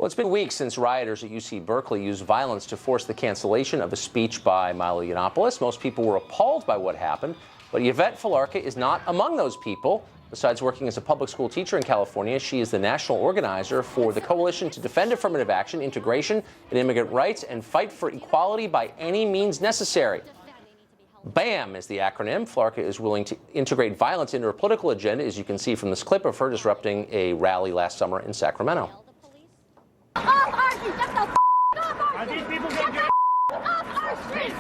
Well, it's been weeks since rioters at UC Berkeley used violence to force the cancellation of a speech by Milo Yiannopoulos. Most people were appalled by what happened, but Yvette Felarca is not among those people. Besides working as a public school teacher in California, she is the national organizer for the Coalition to Defend Affirmative Action, Integration, and Immigrant Rights, and Fight for Equality by Any Means Necessary. BAM is the acronym. Felarca is willing to integrate violence into her political agenda, as you can see from this clip of her disrupting a rally last summer in Sacramento. Off our street! Get the off our Are street! these people Get getting the off our street!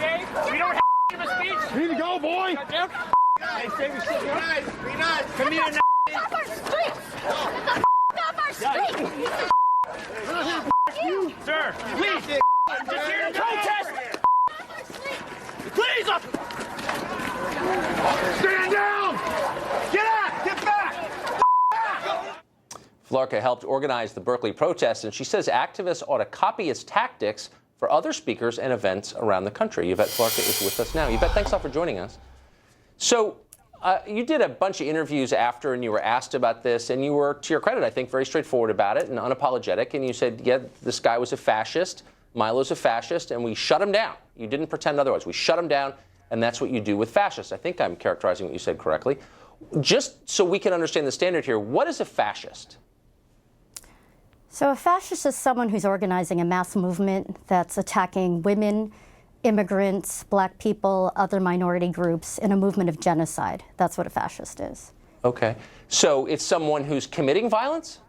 We don't have to give a speech. Need to go, boy. They say we should. Be nice. Come here now. Off our streets! Get the off our street! Sir, please. I'm just here to protest. Please. Stand down. Get out. Get back. Felarca helped organize the Berkeley protests, and she says activists ought to copy its tactics for other speakers and events around the country. Yvette Felarca is with us now. Yvette, thanks a lot for joining us. So you did a bunch of interviews after, and you were asked about this, and you were, to your credit, I think, very straightforward about it and unapologetic, and you said, yeah, this guy was a fascist, Milo's a fascist, and we shut him down. You didn't pretend otherwise. We shut him down, and that's what you do with fascists. I think I'm characterizing what you said correctly. Just so we can understand the standard here, what is a fascist? So a fascist is someone who's organizing a mass movement that's attacking women, immigrants, black people, other minority groups in a movement of genocide. That's what a fascist is. Okay. So it's someone who's committing violence?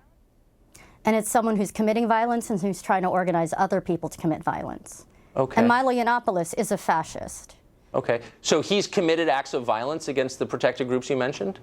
And it's someone who's committing violence and who's trying to organize other people to commit violence. Okay. And Milo Yiannopoulos is a fascist. Okay. So he's committed acts of violence against the protected groups you mentioned?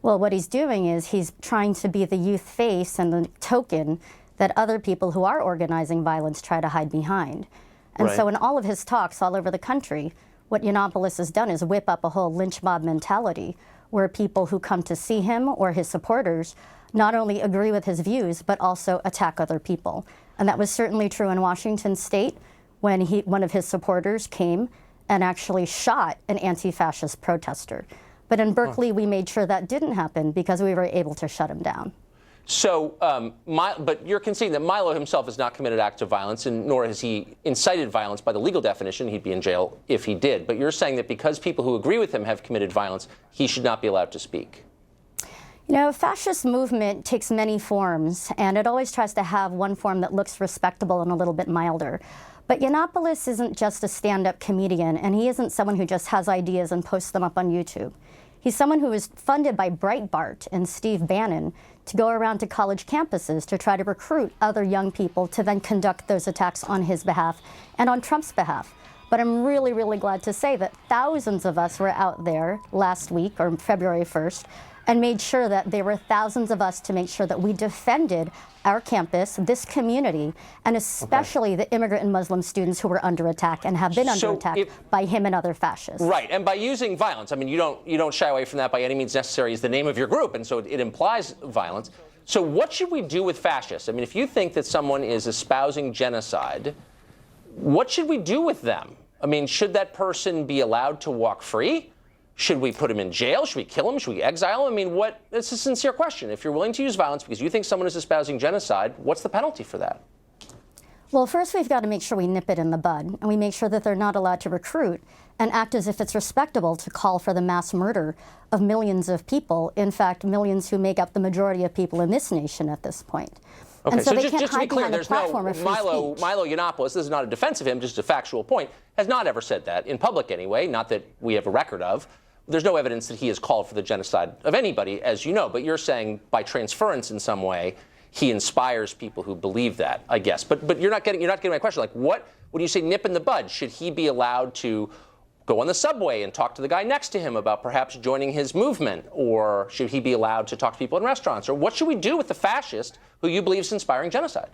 Well, what he's doing is he's trying to be the youth face and the token that other people who are organizing violence try to hide behind. And so in all of his talks all over the country, what Yiannopoulos has done is whip up a whole lynch mob mentality where people who come to see him or his supporters not only agree with his views, but also attack other people. And that was certainly true in Washington State when one of his supporters came and actually shot an anti-fascist protester. But in Berkeley, we made sure that didn't happen because we were able to shut him down. So, but you're conceding that Milo himself has not committed acts of violence, and nor has he incited violence by the legal definition. He'd be in jail if he did. But you're saying that because people who agree with him have committed violence, he should not be allowed to speak. You know, fascist movement takes many forms, and it always tries to have one form that looks respectable and a little bit milder. But Yiannopoulos isn't just a stand-up comedian, and he isn't someone who just has ideas and posts them up on YouTube. He's someone who is funded by Breitbart and Steve Bannon to go around to college campuses to try to recruit other young people to then conduct those attacks on his behalf and on Trump's behalf. But I'm really, really glad to say that thousands of us were out there last week, or February 1st, and made sure that there were thousands of us to make sure that we defended our campus, this community, and especially the immigrant and Muslim students who were under attack and have been under attack by him and other fascists. Right, and by using violence, I mean, you don't shy away from that by any means necessary is the name of your group, and so it implies violence. So what should we do with fascists? I mean, if you think that someone is espousing genocide, what should we do with them? I mean, should that person be allowed to walk free? Should we put him in jail? Should we kill him? Should we exile him? I mean, it's a sincere question. If you're willing to use violence because you think someone is espousing genocide, what's the penalty for that? Well, first we've got to make sure we nip it in the bud, and we make sure that they're not allowed to recruit and act as if it's respectable to call for the mass murder of millions of people, in fact, millions who make up the majority of people in this nation at this point. Okay, and so they just can't to be hide clear, behind the there's platform no of free speech. Milo Yiannopoulos, this is not a defense of him, just a factual point, has not ever said that, in public anyway, not that we have a record of. There's no evidence that he has called for the genocide of anybody, as you know, but you're saying by transference in some way, he inspires people who believe that, I guess. But you're not getting my question. Like, when you say nip in the bud, should he be allowed to go on the subway and talk to the guy next to him about perhaps joining his movement? Or should he be allowed to talk to people in restaurants? Or what should we do with the fascist who you believe is inspiring genocide?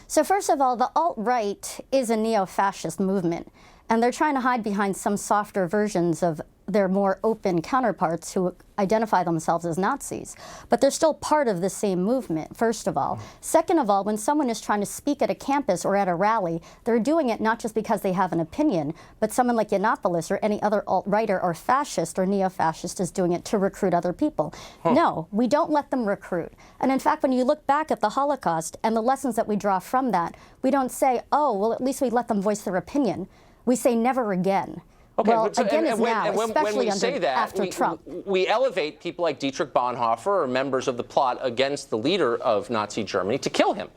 So first of all, the alt-right is a neo-fascist movement, and they're trying to hide behind some softer versions of their more open counterparts who identify themselves as Nazis. But they're still part of the same movement, first of all. Second of all, when someone is trying to speak at a campus or at a rally, they're doing it not just because they have an opinion, but someone like Yiannopoulos or any other alt-righter or fascist or neo-fascist is doing it to recruit other people. No, we don't let them recruit. And in fact, when you look back at the Holocaust and the lessons that we draw from that, we don't say, oh, well, at least we let them voice their opinion. We say never again. Okay, well, but so, again and is when, now, and when, especially when we say that, after Trump. We elevate people like Dietrich Bonhoeffer or members of the plot against the leader of Nazi Germany to kill him.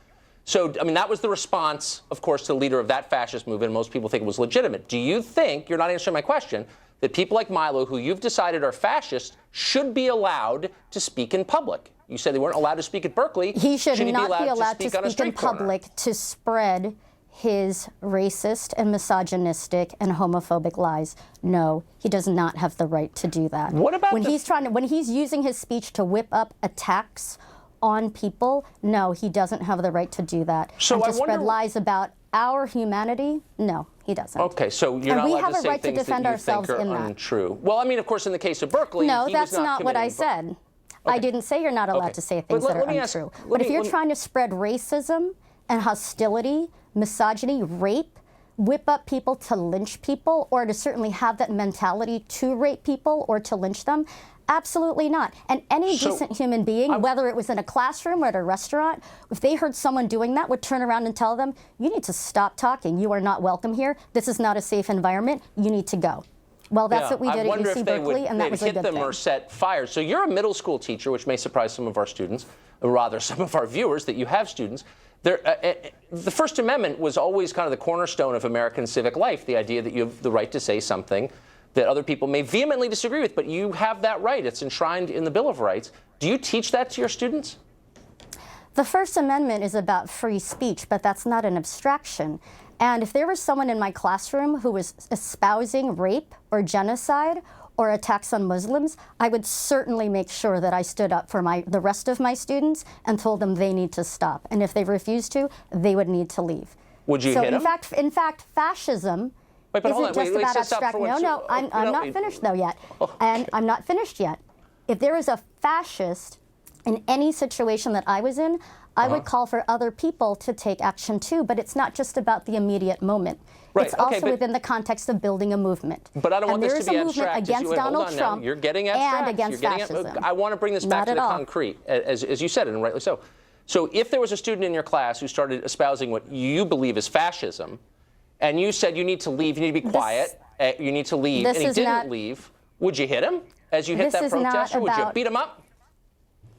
So, I mean, that was the response, of course, to the leader of that fascist movement, and most people think it was legitimate. Do you think, you're not answering my question, that people like Milo, who you've decided are fascists, should be allowed to speak in public? You said they weren't allowed to speak at Berkeley. He should not be allowed to on a speak in street corner? public to spread his racist and misogynistic and homophobic lies. No, he does not have the right to do that. What about when he's using his speech to whip up attacks on people? No, he doesn't have the right to do that. So and to I spread wonder... lies about our humanity? No, he doesn't. Okay, so you're not allowed to say things that you think are untrue. Well, I mean, of course, in the case of Berkeley, no, he that's was not what I said. Okay. I didn't say you're not allowed to say things that are untrue. But if you're trying to spread racism and hostility, misogyny, rape, whip up people to lynch people, or to certainly have that mentality to rape people or to lynch them, absolutely not. And any decent human being, whether it was in a classroom or at a restaurant, if they heard someone doing that, would turn around and tell them, you need to stop talking. You are not welcome here. This is not a safe environment. You need to go. Well, that's what we did at UC Berkeley, and that was a good thing. Hit them or set fires. So you're a middle school teacher, which may surprise some of our students, or rather some of our viewers, that you have students. The First Amendment was always kind of the cornerstone of American civic life, the idea that you have the right to say something that other people may vehemently disagree with, but you have that right. It's enshrined in the Bill of Rights. Do you teach that to your students? The First Amendment is about free speech, but that's not an abstraction. And if there was someone in my classroom who was espousing rape or genocide or attacks on Muslims, I would certainly make sure that I stood up for the rest of my students and told them they need to stop. And if they refused to, they would need to leave. Would you hit them? In fact, fascism isn't just about abstract. No, I'm not finished though yet. And I'm not finished yet. If there is a fascist in any situation that I was in, I would call for other people to take action too, but it's not just about the immediate moment. Right. It's also within the context of building a movement. But I don't want this to be abstract. There is a movement against Donald Trump You're getting abstract. and against fascism. I want to bring this back to the concrete, as you said, and rightly so. So if there was a student in your class who started espousing what you believe is fascism, and you said you need to leave, you need to be quiet, you need to leave, and he didn't leave, would you hit him as you hit that protester? Would you beat him up?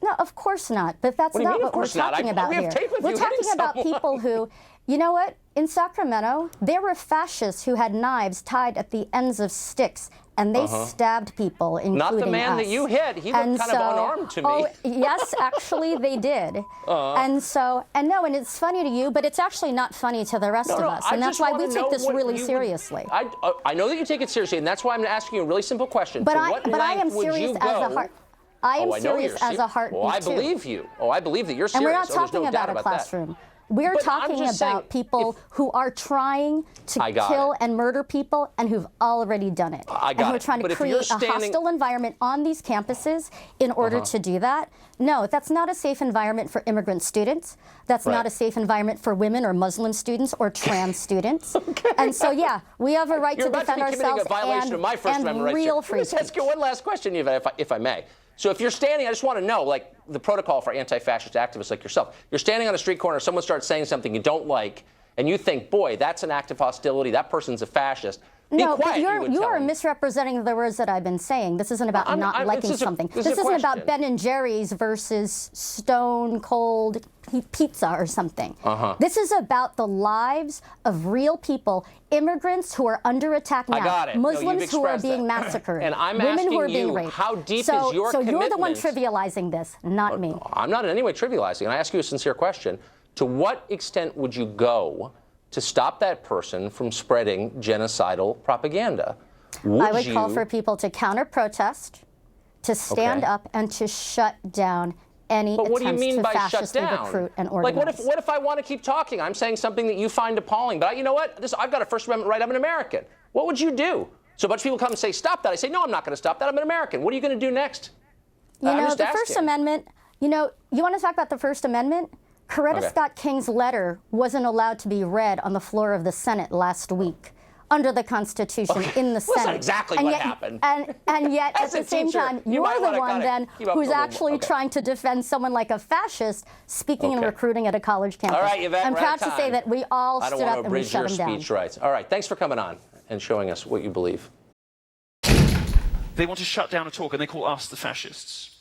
No, of course not. But that's not what we're talking about here. We're talking about people who, you know what? In Sacramento, there were fascists who had knives tied at the ends of sticks, and they stabbed people, including us. Not the man that you hit. He looked kind of unarmed to me. Oh, yes, actually, they did. And it's funny to you, but it's actually not funny to the rest of us. And that's why we take this really seriously. I know that you take it seriously, and that's why I'm asking you a really simple question. But I am serious as a heart. I am serious as a heartbeat, too. I believe you. Oh, I believe that you're serious. And we're not talking about a classroom. We're talking about people who are trying to kill and murder people and who've already done it. And who are trying to create a hostile environment on these campuses in order to do that. No, that's not a safe environment for immigrant students. That's not a safe environment for women or Muslim students or trans students. And so, yeah, we have a right to defend ourselves committing a violation of my First Amendment rights. Real free speech. Let me ask you one last question, Yvette, if I may. So if you're standing, I just want to know, like the protocol for anti-fascist activists like yourself. You're standing on a street corner, someone starts saying something you don't like, and you think, boy, that's an act of hostility, that person's a fascist. No, but you are misrepresenting the words that I've been saying. This isn't about not liking something. This isn't about Ben & Jerry's versus Stone Cold Pizza or something. This is about the lives of real people, immigrants who are under attack now, I got it. Muslims who are being massacred, and I'm women who are asking being you, raped. how deep is your So commitment? you're the one trivializing this, not me. I'm not in any way trivializing, and I ask you a sincere question. To what extent would you go to stop that person from spreading genocidal propaganda? I would call for people to counter-protest, to stand up, and to shut down any attempts to fascistly recruit and organize. Like, what if I want to keep talking? I'm saying something that you find appalling, but you know what? I've got a First Amendment right. I'm an American. What would you do? So a bunch of people come and say, stop that. I say, no, I'm not going to stop that. I'm an American. What are you going to do next? You I'm know, just the First asking. Amendment, you know, you want to talk about the First Amendment? Coretta Okay. Scott King's letter wasn't allowed to be read on the floor of the Senate last week under the Constitution in the Well, that's Senate. not exactly And what yet- happened. And yet, at As a the same teacher, time, you you're might the wanna one kinda then keep up who's a little actually more. Okay. trying to defend someone like a fascist speaking and Okay. recruiting at a college campus. All right, Yvette, I'm we're proud out of to say time. that we all I don't stood want up to and we abridge your shut him down. speech rights. All right, thanks for coming on and showing us what you believe. They want to shut down a talk and they call us the fascists.